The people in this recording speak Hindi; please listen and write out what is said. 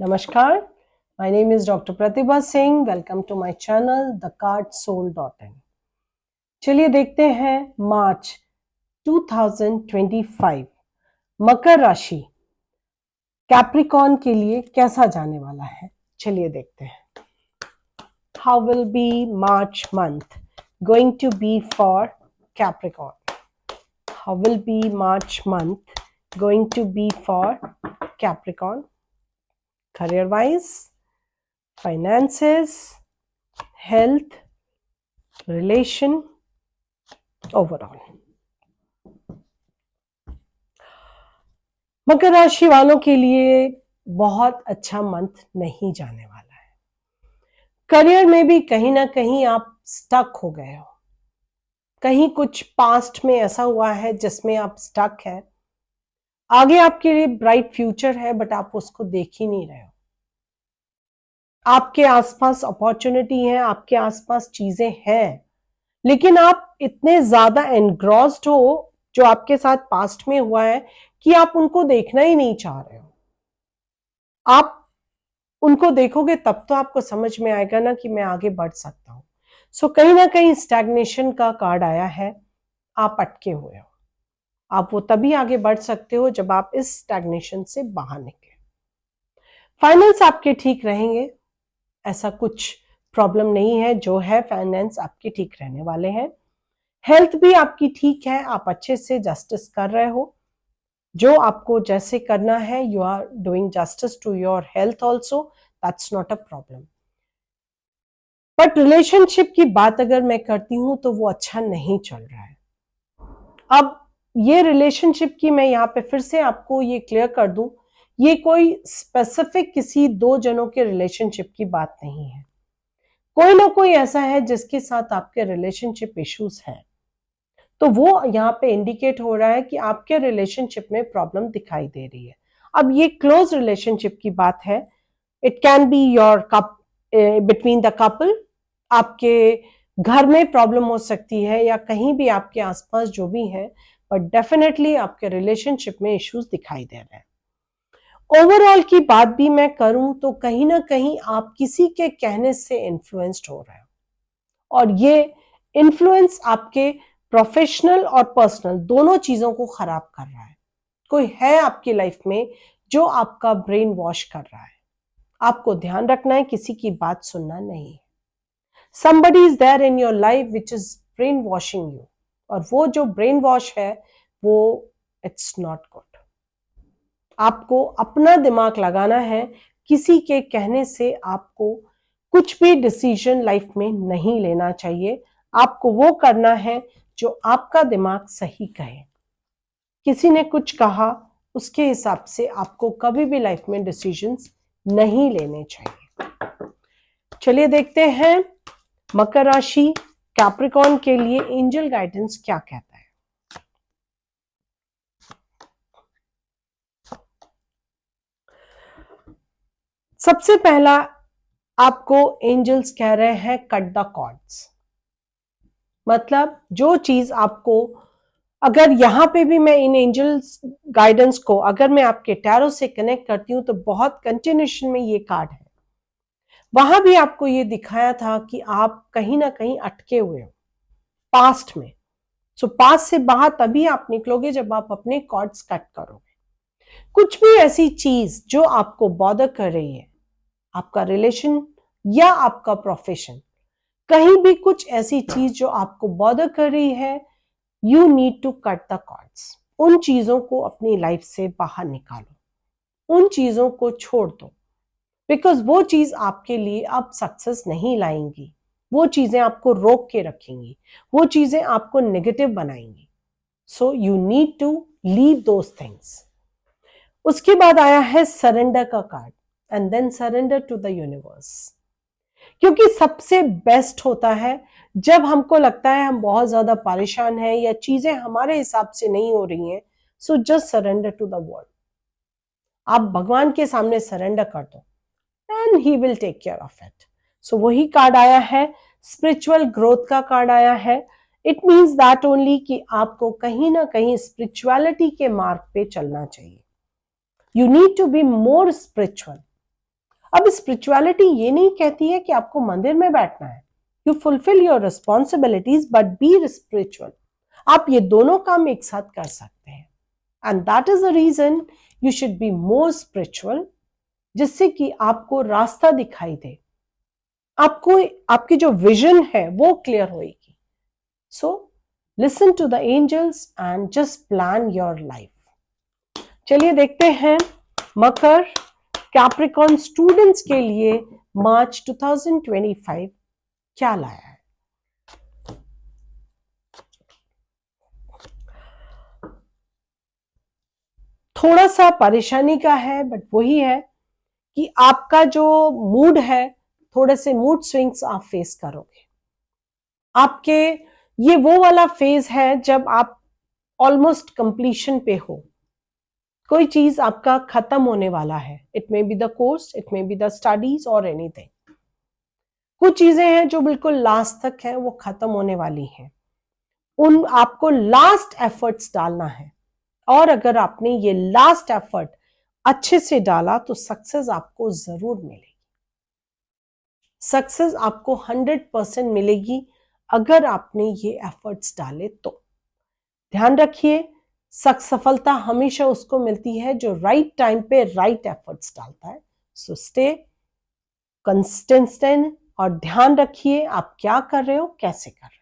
Namaskar, my name is Dr. Pratibha Singh. Welcome to my channel thecardsoul.in. चलिए देखते हैं मार्च 2025 मकर राशि कैप्रिकॉर्न के लिए कैसा जाने वाला है। चलिए देखते हैं। How will be March month going to be for Capricorn? How will be March month going to be for Capricorn? Career wise, finances, health, relation, overall. मकर राशि वालों के लिए बहुत अच्छा मंथ नहीं जाने वाला है। करियर में भी कहीं ना कहीं आप स्टक हो गए हो, कहीं कुछ पास्ट में ऐसा हुआ है जिसमें आप स्टक है। आगे आपके लिए ब्राइट फ्यूचर है बट आप उसको देख ही नहीं रहे हो। आपके आसपास अपॉर्चुनिटी है, आपके आसपास चीजें हैं, लेकिन आप इतने ज्यादा एनग्रॉस्ड हो जो आपके साथ पास्ट में हुआ है कि आप उनको देखना ही नहीं चाह रहे हो। आप उनको देखोगे तब तो आपको समझ में आएगा ना कि मैं आगे बढ़ सकता हूं। सो कहीं ना कहीं स्टैग्नेशन का कार्ड आया है, आप अटके हुए हो। आप वो तभी आगे बढ़ सकते हो जब आप इस स्टैग्नेशन से बाहर निकले। फाइनेंस आपके ठीक रहेंगे, ऐसा कुछ प्रॉब्लम नहीं है। जो है फाइनेंस आपके ठीक रहने वाले हैं। हेल्थ भी आपकी ठीक है, आप अच्छे से जस्टिस कर रहे हो। जो आपको जैसे करना है, you are doing justice to your health also, that's not a problem. But relationship की बात अगर मैं करती हूं तो वो अच्छा नहीं चल रहा है। अब ये रिलेशनशिप की मैं यहाँ पे फिर से आपको ये क्लियर कर दूं, ये कोई स्पेसिफिक किसी दो जनों के रिलेशनशिप की बात नहीं है। कोई ना कोई ऐसा है जिसके साथ आपके रिलेशनशिप इश्यूज हैं, तो वो यहाँ पे इंडिकेट हो रहा है कि आपके रिलेशनशिप में प्रॉब्लम दिखाई दे रही है। अब ये क्लोज रिलेशनशिप की बात है। It can be your cup between the couple, आपके घर में प्रॉब्लम हो सकती है या कहीं भी आपके आसपास जो भी है, बट डेफिनेटली आपके रिलेशनशिप में इश्यूज दिखाई दे रहे हैं। ओवरऑल की बात भी मैं करूं तो कहीं ना कहीं आप किसी के कहने से इन्फ्लुएंस्ड हो रहे हो, और ये इन्फ्लुएंस आपके प्रोफेशनल और पर्सनल दोनों चीजों को खराब कर रहा है। कोई है आपकी लाइफ में जो आपका ब्रेन वॉश कर रहा है। आपको ध्यान रखना है, किसी की बात सुनना नहीं है। somebody is there in your life which is brain washing you, और वो जो ब्रेन वॉश है वो इट्स नॉट गुड। आपको अपना दिमाग लगाना है, किसी के कहने से आपको कुछ भी डिसीजन लाइफ में नहीं लेना चाहिए। आपको वो करना है जो आपका दिमाग सही कहे। किसी ने कुछ कहा उसके हिसाब से आपको कभी भी लाइफ में डिसीजंस नहीं लेने चाहिए। चलिए देखते हैं मकर राशि कैप्रिकॉर्न के लिए एंजल गाइडेंस क्या कहता है। सबसे पहला आपको एंजल्स कह रहे हैं कट द कॉर्ड्स। मतलब जो चीज आपको, अगर यहां पे भी मैं इन एंजल्स गाइडेंस को अगर मैं आपके टैरो से कनेक्ट करती हूं तो बहुत कंटिन्यूशन में ये कार्ड है। वहां भी आपको ये दिखाया था कि आप कहीं ना कहीं अटके हुए हो पास्ट में। सो पास्ट से बाहर तभी आप निकलोगे जब आप अपने कॉर्ड्स कट करोगे। कुछ भी ऐसी चीज जो आपको बॉदर कर रही है, आपका रिलेशन या आपका प्रोफेशन, कहीं भी कुछ ऐसी चीज जो आपको बॉदर कर रही है, you need to cut the cords. उन चीजों को अपनी लाइफ से बाहर निकालो, उन चीजों को छोड़ दो, बिकॉज वो चीज आपके लिए अब सक्सेस नहीं लाएंगी। वो चीजें आपको रोक के रखेंगी, वो चीजें आपको नेगेटिव बनाएंगी। So you need to leave those things. उसके बाद आया है सरेंडर का card, and then surrender to the universe. क्योंकि सबसे बेस्ट होता है जब हमको लगता है हम बहुत ज्यादा परेशान हैं या चीजें हमारे हिसाब से नहीं हो रही हैं, so just surrender to the world. आप भगवान के सामने सरेंडर कर दो and he will take care of it. So वही कार्ड आया है, स्पिरिचुअल ग्रोथ का कार्ड आया है। इट मीन्स दैट ओनली कि आपको कहीं ना कहीं स्पिरिचुअलिटी के मार्ग पे चलना चाहिए। You need to be more spiritual. अब स्पिरिचुअलिटी ये नहीं कहती है कि आपको मंदिर में बैठना है, you fulfil your responsibilities but be spiritual. आप ये दोनों काम एक साथ कर सकते हैं, and that is the reason you should be more spiritual, जिससे कि आपको रास्ता दिखाई दे, आपको आपकी जो विजन है वो क्लियर होगी। So listen to the angels and just plan your life. चलिए देखते हैं मकर कैप्रिकॉर्न स्टूडेंट्स के लिए मार्च 2025 क्या लाया है। थोड़ा सा परेशानी का है, बट वही है कि आपका जो मूड है, थोड़े से मूड स्विंग्स आप फेस करोगे। आपके ये वो वाला फेज है जब आप ऑलमोस्ट कंप्लीशन पे हो, कोई चीज आपका खत्म होने वाला है। It may be the course, it may be the studies और एनीथिंग। कुछ चीजें हैं जो बिल्कुल लास्ट तक है, वो खत्म होने वाली हैं। उन आपको लास्ट एफर्ट्स डालना है, और अगर आपने ये लास्ट एफर्ट अच्छे से डाला तो सक्सेस आपको जरूर मिलेगी। सक्सेस आपको 100% मिलेगी अगर आपने ये एफर्ट्स डाले तो। ध्यान रखिए, सफलता हमेशा उसको मिलती है जो राइट टाइम पे राइट एफर्ट्स डालता है। सो स्टे कंसिस्टेंट और ध्यान रखिए आप क्या कर रहे हो, कैसे कर रहे हो।